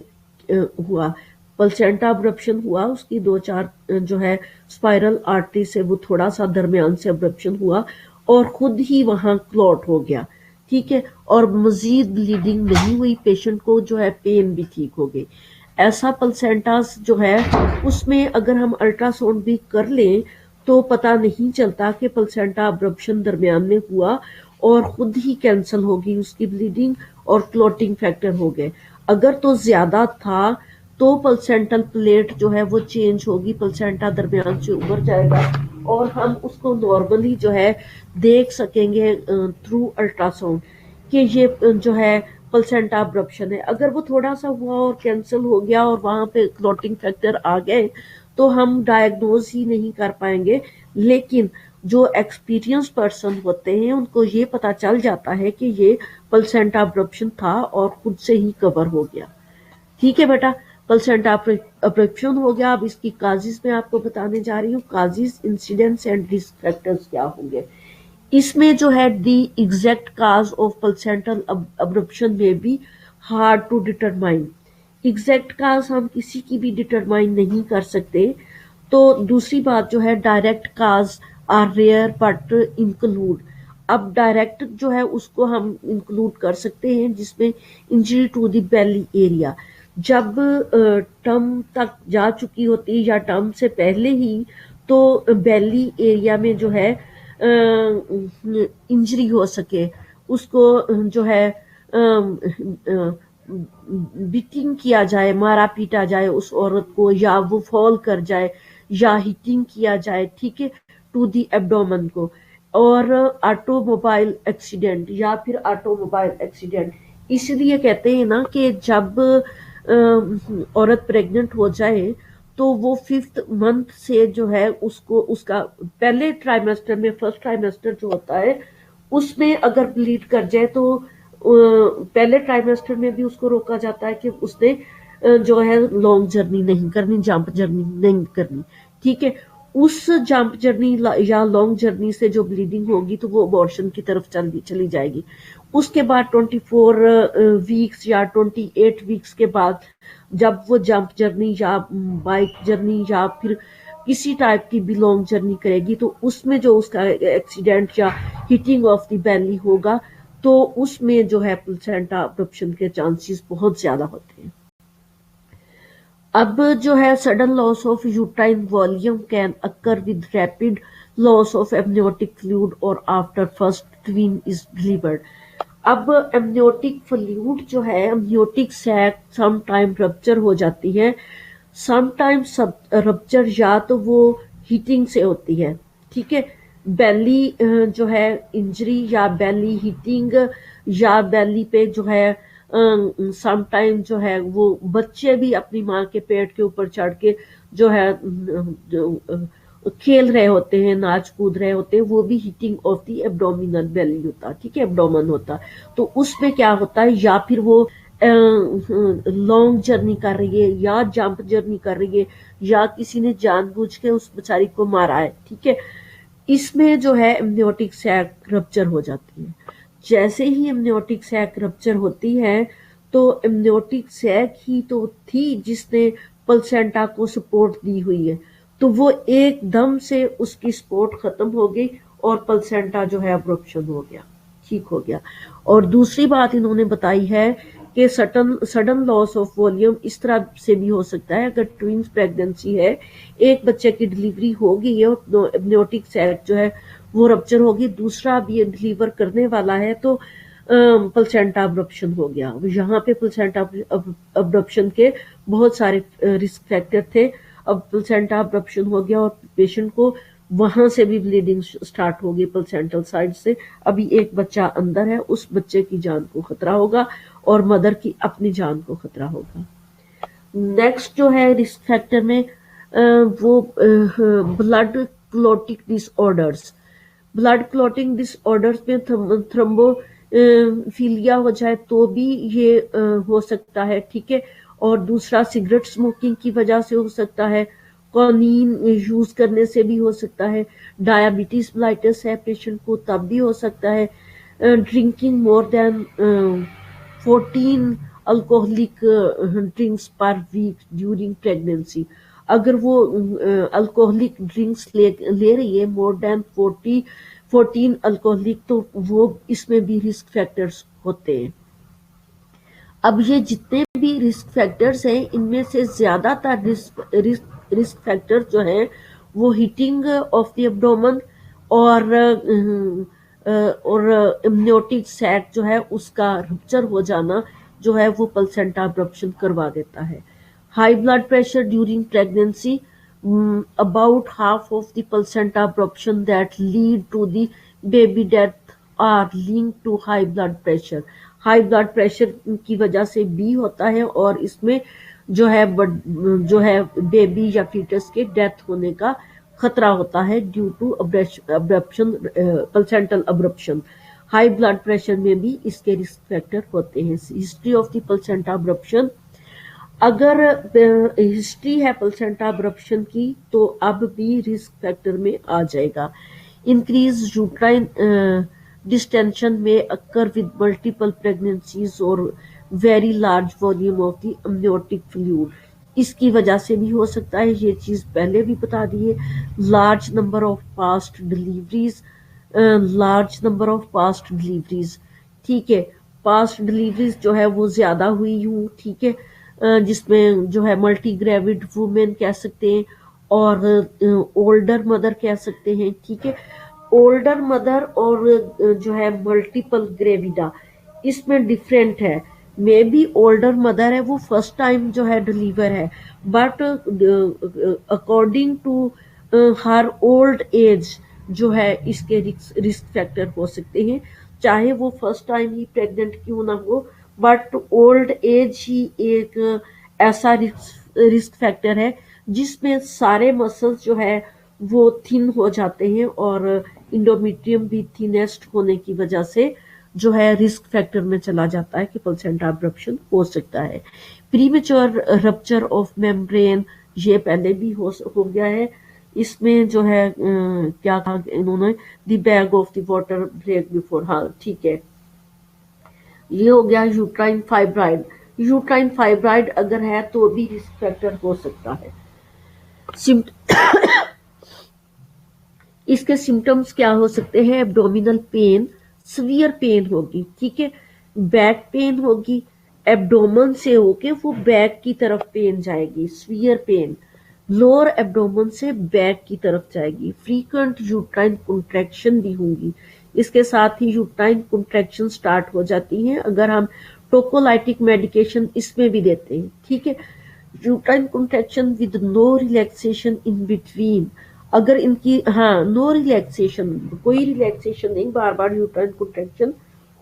हुआ। प्लेसेंटा अब्रप्शन हुआ, उसकी 2 4 जो है स्पाइरल आर्टरी से वो थोड़ा सा दरमियान से अब्रप्शन हुआ और खुद ही वहां क्लॉट हो गया। ठीक है, और मजीद ब्लीडिंग नहीं हुई, पेशेंट को जो है पेन भी ठीक हो गई। ऐसा प्लेसेंटास जो है उसमें अगर हम अल्ट्रासाउंड भी कर लें तो पता नहीं चलता कि प्लेसेंटा अब्रप्शन दरमियान में हुआ और खुद ही कैंसल होगी उसकी ब्लीडिंग और क्लॉटिंग फैक्टर हो गए। अगर तो ज्यादा था तो प्लेसेंटल प्लेट जो है वो चेंज होगी, प्लेसेंटा दरमियान से उभर जाएगा और हम उसको नॉर्मली जो है देख सकेंगे थ्रू अल्ट्रासाउंड कि ये जो है प्लेसेंटा अब्रप्शन है। अगर वो थोड़ा सा हुआ और कैंसिल हो गया और वहां पे क्लॉटिंग फैक्टर आ गए तो हम डायग्नोज ही नहीं कर पाएंगे, लेकिन जो एक्सपीरियंस पर्सन होते हैं उनको ये पता चल जाता है कि ये प्लेसेंटा अब्रप्शन था और खुद से ही कवर हो गया। ठीक है बेटा, प्लेसेंटा अब्रप्शन हो गया। अब इसकी काजिज मैं आपको बताने जा रही हूँ। Causes, incidence and risk factors क्या होंगे इसमें। जो है the exact cause of placental abruption may be hard to determine. Exact cause हम किसी की भी डिटरमाइन नहीं कर सकते। तो दूसरी बात जो है direct cause are rare but include. अब डायरेक्ट जो है उसको हम इंक्लूड कर सकते हैं जिसमें injury to the belly area, जब टर्म तक जा चुकी होती है या टर्म से पहले ही, तो बेली एरिया में जो है इंजरी हो सके, उसको जो है बीटिंग किया जाए, मारा पीटा जाए उस औरत को, या वो फॉल कर जाए, या हिटिंग किया जाए, ठीक है, टू दी एब्डोमेन को। और ऑटोमोबाइल एक्सीडेंट या फिर ऑटोमोबाइल एक्सीडेंट, इसलिए कहते हैं ना कि जब औरत प्रेग्नेंट हो जाए तो वो 5th मंथ से जो है उसको उसका पहले ट्राइमेस्टर में, फर्स्ट ट्राइमेस्टर जो होता है उसमें अगर ब्लीड कर जाए तो पहले ट्राइमेस्टर में भी उसको रोका जाता है कि उसने जो है लॉन्ग जर्नी नहीं करनी, जंप जर्नी नहीं करनी, ठीक है। उस जंप जर्नी या लॉन्ग जर्नी से जो ब्लीडिंग होगी तो वो अबॉर्शन की तरफ चली जाएगी। उसके बाद 24 वीक्स या 28 वीक्स के बाद जब वो जंप जर्नी या बाइक जर्नी या फिर किसी टाइप की भी लॉन्ग जर्नी करेगी तो उसमें जो उसका एक्सीडेंट या हिटिंग ऑफ द बेली होगा तो उसमें जो है प्लेसेंटा अब्रप्शन के चांसेस बहुत ज्यादा होते हैं। अब जो है sudden loss of uterine volume can occur with rapid loss of amniotic fluid or after first twin is delivered. अब एमनियोटिक फ्लूइड जो है, amniotic sac some time rupture हो जाती है, सम टाइम रप्चर या तो वो हीटिंग से होती है, ठीक है, बेली जो है इंजरी या बेली हीटिंग या बेली पे जो है सम टाइम जो है वो बच्चे भी अपनी माँ के पेट के ऊपर चढ़ के जो है खेल रहे होते हैं, नाच कूद रहे होते हैं, वो भी हीटिंग ऑफ दी एब्डोमिनल बेली होता, ठीक है, एब्डोमन होता। तो उसमें क्या होता है, या फिर वो लॉन्ग जर्नी कर रही है या जंप जर्नी कर रही है या किसी ने जानबूझ के उस बेचारी को मारा है, ठीक है, इसमें जो है एमनियोटिक सैक रप्चर हो जाती है। जैसे ही एमनियोटिक सैक रप्चर होती है तो एमनियोटिक सैक ही तो थी जिसने प्लेसेंटा को सपोर्ट दी हुई है, तो वो एकदम से उसकी सपोर्ट खत्म हो गई और प्लेसेंटा जो है अब्रप्शन हो गया, ठीक हो गया। और दूसरी बात इन्होंने बताई है कि सडन लॉस ऑफ वॉल्यूम इस तरह से भी हो सकता है, अगर ट्विंस प्रेगनेंसी है, एक बच्चे की डिलीवरी हो गई है और एमनियोटिक सैक जो है वो रप्चर होगी, दूसरा भी डिलीवर करने वाला है तो प्लेसेंटा अब्रप्शन हो गया। यहाँ पे प्लेसेंटा अब्रप्शन के बहुत सारे रिस्क फैक्टर थे, अब प्लेसेंटा अब्रप्शन हो गया और पेशेंट को वहां से भी ब्लीडिंग स्टार्ट होगी प्लेसेंटल साइड से। अभी एक बच्चा अंदर है, उस बच्चे की जान को खतरा होगा और मदर की अपनी जान को खतरा होगा। नेक्स्ट जो है रिस्क फैक्टर में वो blood clotting disorders, blood clotting disorders में थ्रोम्बोफिलिया हो जाए तो भी ये हो सकता है, ठीक है। और दूसरा सिगरेट स्मोकिंग की वजह से हो सकता है, कॉनीन यूज करने से भी हो सकता है, डायबिटीज मेलिटस है पेशेंट को तब भी हो सकता है, drinking more than 14 alcoholic drinks per week during pregnancy, अगर वो अल्कोहलिक ड्रिंक्स ले रही है मोर देन 14 अल्कोहलिक तो वो इसमें भी रिस्क फैक्टर्स होते हैं। अब ये जितने भी रिस्क फैक्टर्स हैं इनमें से ज्यादातर रिस्क फैक्टर जो है वो हीटिंग ऑफ द एब्डोमेन और एमनियोटिक सैक जो है उसका रप्चर हो जाना जो है वो प्लेसेंटा अब्रप्शन करवा देता है। High blood pressure during pregnancy, about half of the placenta abruption that lead to the baby death are linked to high blood pressure। High blood pressure की वजह से भी होता है और इसमें जो है बेबी या फीटस के डेथ होने का खतरा होता है due to abruption, placental abruption. High blood pressure में भी इसके रिस्क फैक्टर होते हैं। History of the placenta abruption, अगर हिस्ट्री है प्लेसेंटा अब्रप्शन की तो अब भी रिस्क फैक्टर में आ जाएगा। इंक्रीज यूट्राइन डिस्टेंशन में अक्कर विद मल्टीपल प्रेगनेंसीज और very large volume of the amniotic fluid, इसकी वजह से भी हो सकता है, ये चीज पहले भी बता दी है। Large number of past deliveries large number of past deliveries, ठीक है, पास्ट डिलीवरीज जो है वो ज्यादा हुई हूँ, ठीक है, जिसमें जो है मल्टी ग्रेविड वुमेन कह सकते हैं और ओल्डर मदर कह सकते हैं, ठीक है। ओल्डर मदर और जो है मल्टीपल ग्रेविडा, इसमें डिफरेंट है। मे बी ओल्डर मदर है वो फर्स्ट टाइम जो है डिलीवर है, but according to her old age जो है इसके रिस्क फैक्टर हो सकते हैं, चाहे वो फर्स्ट टाइम ही प्रेग्नेंट क्यों ना हो, बट ओल्ड एज ही एक ऐसा रिस्क फैक्टर है जिसमें सारे मसल्स जो है वो थिन हो जाते हैं और इंडोमेट्रियम भी थिनेस्ट होने की वजह से जो है रिस्क फैक्टर में चला जाता है कि प्लेसेंटा अब्रप्शन हो सकता है। प्रीमेच्योर रप्चर ऑफ मेम्ब्रेन, ये पहले भी हो गया है। इसमें जो है क्या कहा इन्होंने, the bag of the water break before, हाँ ठीक है। ये हो गया यूट्राइन फाइब्राइड। यूट्राइन फाइब्राइड अगर है तो भी रिस्क फैक्टर हो सकता है। इसके सिम्टम्स क्या हो सकते हैं? एब्डोमिनल पेन, सीवियर पेन होगी, ठीक है, बैक पेन होगी, एब्डोमन से होके वो बैक की तरफ पेन जाएगी, सीवियर पेन, लोअर एब्डोमन से बैक की तरफ जाएगी, फ्रीक्वेंट यूट्राइन कंट्रैक्शन भी होंगी। इसके साथ ही यूट्राइन कंट्रैक्शन स्टार्ट हो जाती हैं अगर हम टोकोलाइटिक मेडिकेशन इसमें भी देते हैं, ठीक है। Uterine contraction with no relaxation in between, अगर इनकी हाँ नो रिलैक्सेशन, कोई रिलैक्सेशन नहीं, बार बार यूट्राइन कंट्रैक्शन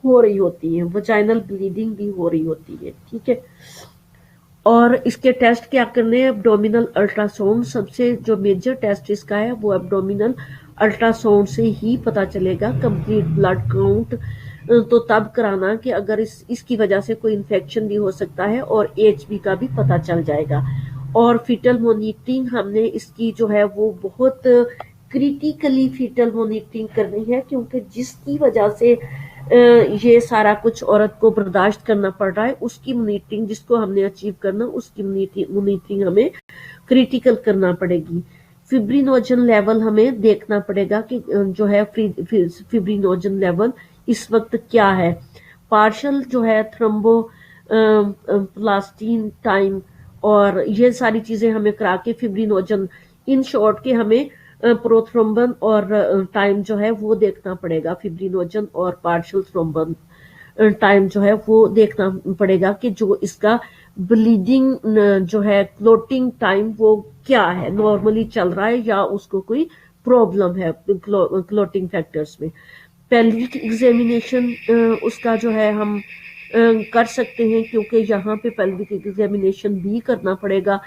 हो रही होती है, वजाइनल ब्लीडिंग भी हो रही होती है, ठीक है। और इसके टेस्ट क्या करने हैं? एब्डोमिनल अल्ट्रासाउंड सबसे जो मेजर टेस्ट इसका है वो एब्डोमिनल अल्ट्रासाउंड से ही पता चलेगा। कंप्लीट ब्लड काउंट तो तब कराना कि अगर इसकी वजह से कोई इन्फेक्शन भी हो सकता है, और एचबी का भी पता चल जाएगा। और फीटल मॉनिटरिंग हमने इसकी जो है वो बहुत क्रिटिकली फीटल मॉनिटरिंग करनी है, क्योंकि जिसकी वजह से ये सारा कुछ औरत को बर्दाश्त करना पड़ रहा है, उसकी मॉनिटरिंग जिसको हमने अचीव करना, उसकी मॉनिटरिंग हमें क्रिटिकल करना पड़ेगी। फिब्रिनोजन लेवल हमें देखना पड़ेगा कि जो है फिब्रिनोजन लेवल इस वक्त क्या है। पार्शल जो है थ्रम्बो प्लास्टीन टाइम, और ये सारी चीजें हमें करा के फिब्रिनोजन, इन शॉर्ट के हमें प्रोथ्रोम्बन और टाइम जो है वो देखना पड़ेगा। फिब्रिनोजन और पार्शल थ्रोम्बन टाइम जो है वो देखना पड़ेगा कि जो इसका ब्लीडिंग जो है क्लोटिंग टाइम वो क्या है, नॉर्मली चल रहा है या उसको कोई प्रॉब्लम है क्लोटिंग फैक्टर्स में। पेल्विक एग्जामिनेशन उसका जो है हम कर सकते हैं, क्योंकि यहाँ पे पेल्विक एग्जामिनेशन भी करना पड़ेगा।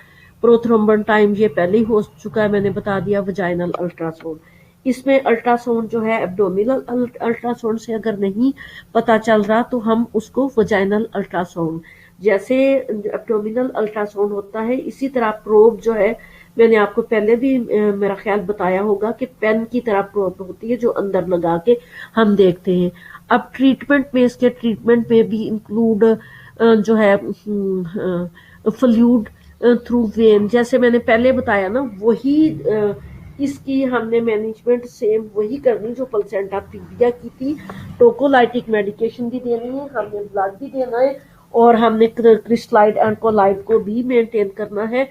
प्रोथ्रोम्बन टाइम ये पहले ही हो चुका है, मैंने बता दिया। वजाइनल अल्ट्रासाउंड, इसमें अल्ट्रासाउंड जो है एब्डोमिनल अल्ट्रासाउंड से अगर नहीं पता चल रहा तो हम उसको वजाइनल अल्ट्रासाउंड, जैसे एब्डोमिनल अल्ट्रासाउंड होता है इसी तरह प्रोब जो है, मैंने आपको पहले भी मेरा ख्याल बताया होगा कि पेन की तरह प्रोब होती है जो अंदर लगा के हम देखते हैं। अब ट्रीटमेंट में, इसके ट्रीटमेंट में भी इंक्लूड जो है फ्लूइड थ्रू वेन, जैसे मैंने पहले बताया ना, वही इसकी हमने मैनेजमेंट सेम वही करनी जो प्लेसेंटा प्रीविया की थी। टोकोलाइटिक मेडिकेशन भी देनी है, हमने ब्लड भी देना है, और हमने क्रिस्टलाइड एंड कोलाइड को भी मेंटेन करना है।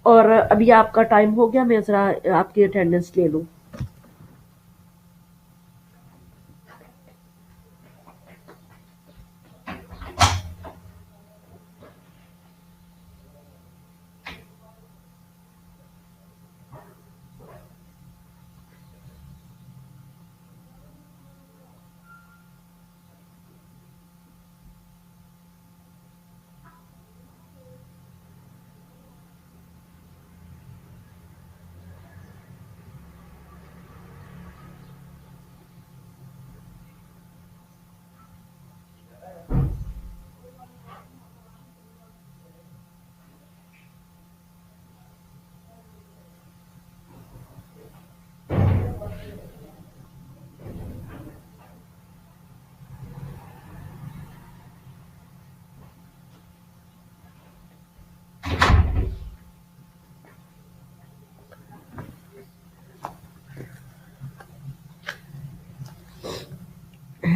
और अभी आपका टाइम हो गया, मैं जरा आपकी अटेंडेंस ले लूं।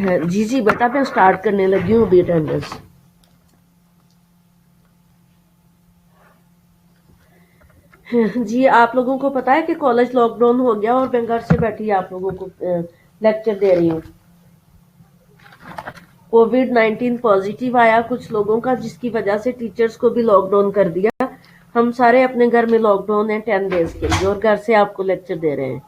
है। जी जी बेटा, मैं स्टार्ट करने लगी हूँ अभी अटेंडेंस। जी, आप लोगों को पता है कि कॉलेज लॉकडाउन हो गया और मैं घर से बैठी आप लोगों को लेक्चर दे रही हूँ। कोविड-19 पॉजिटिव आया कुछ लोगों का, जिसकी वजह से टीचर्स को भी लॉकडाउन कर दिया। हम सारे अपने घर में लॉकडाउन है 10 डेज के लिए, और घर से आपको लेक्चर दे रहे हैं।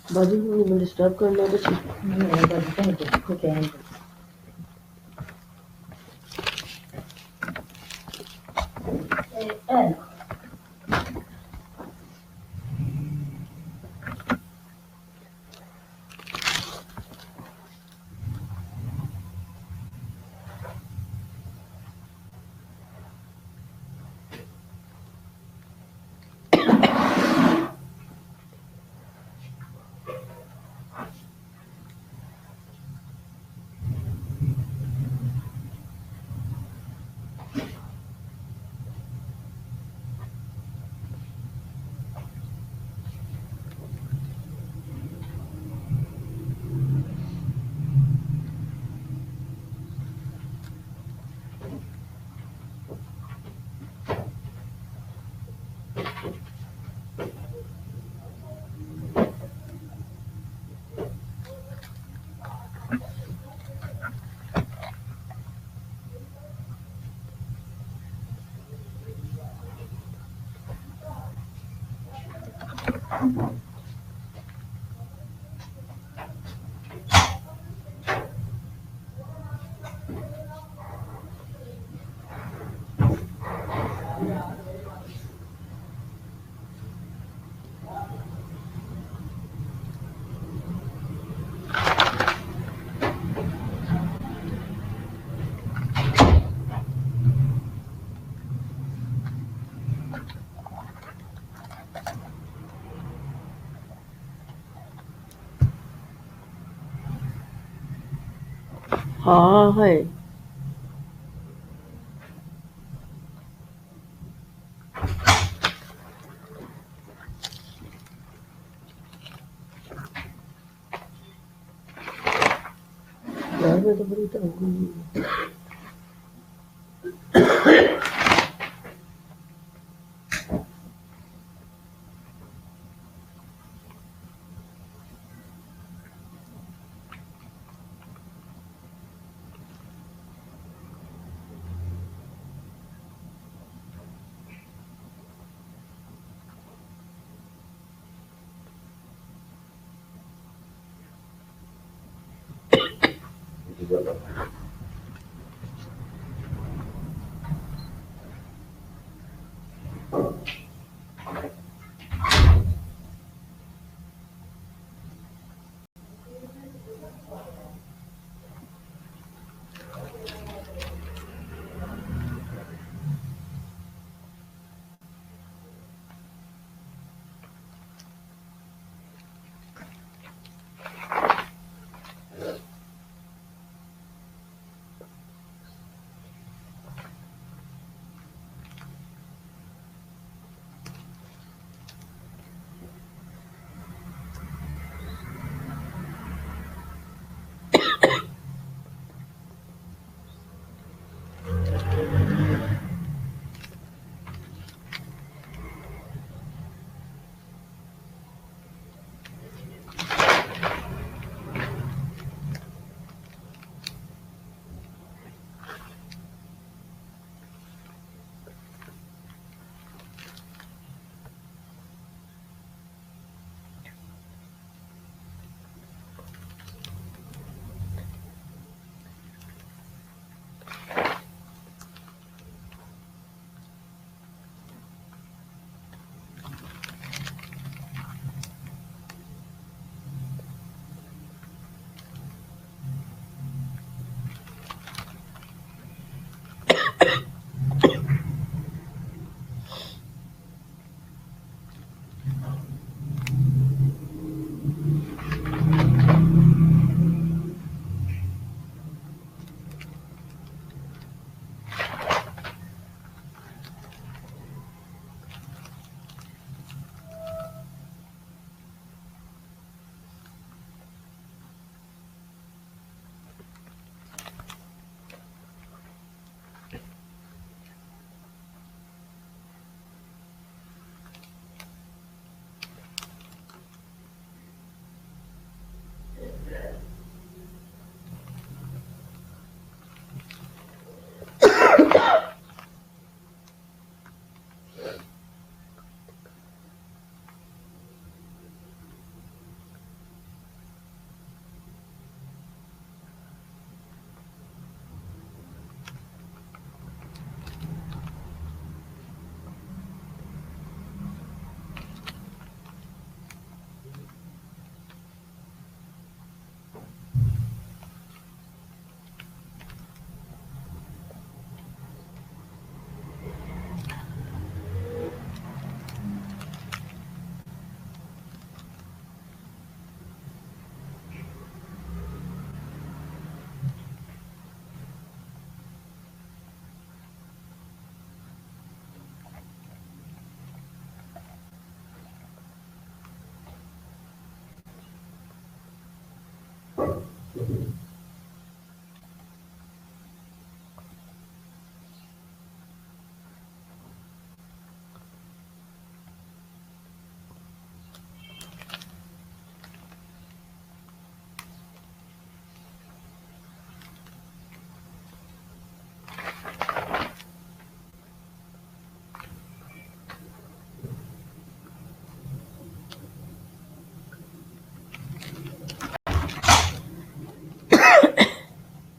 बाजू डिस्टर्ब करना बच्चे। हाँ है। यार मैं तो बड़ी तंग हुई।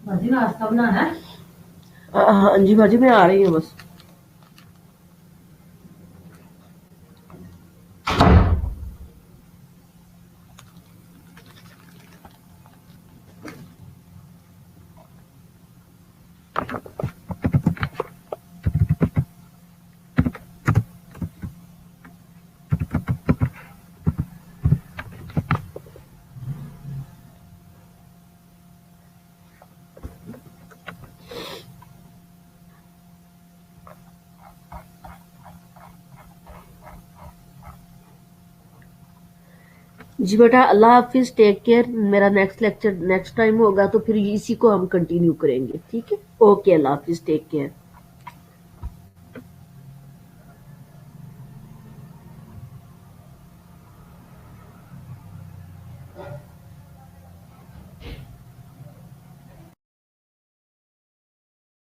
भाजी नाश्ता बनाना है। हाँ जी भाजी, मैं आ रही हूँ बस। जी बेटा, अल्लाह हाफिज, टेक केयर। मेरा नेक्स्ट लेक्चर नेक्स्ट टाइम होगा तो फिर इसी को हम कंटिन्यू करेंगे, ठीक है? ओके, अल्लाह हाफिज, टेक केयर।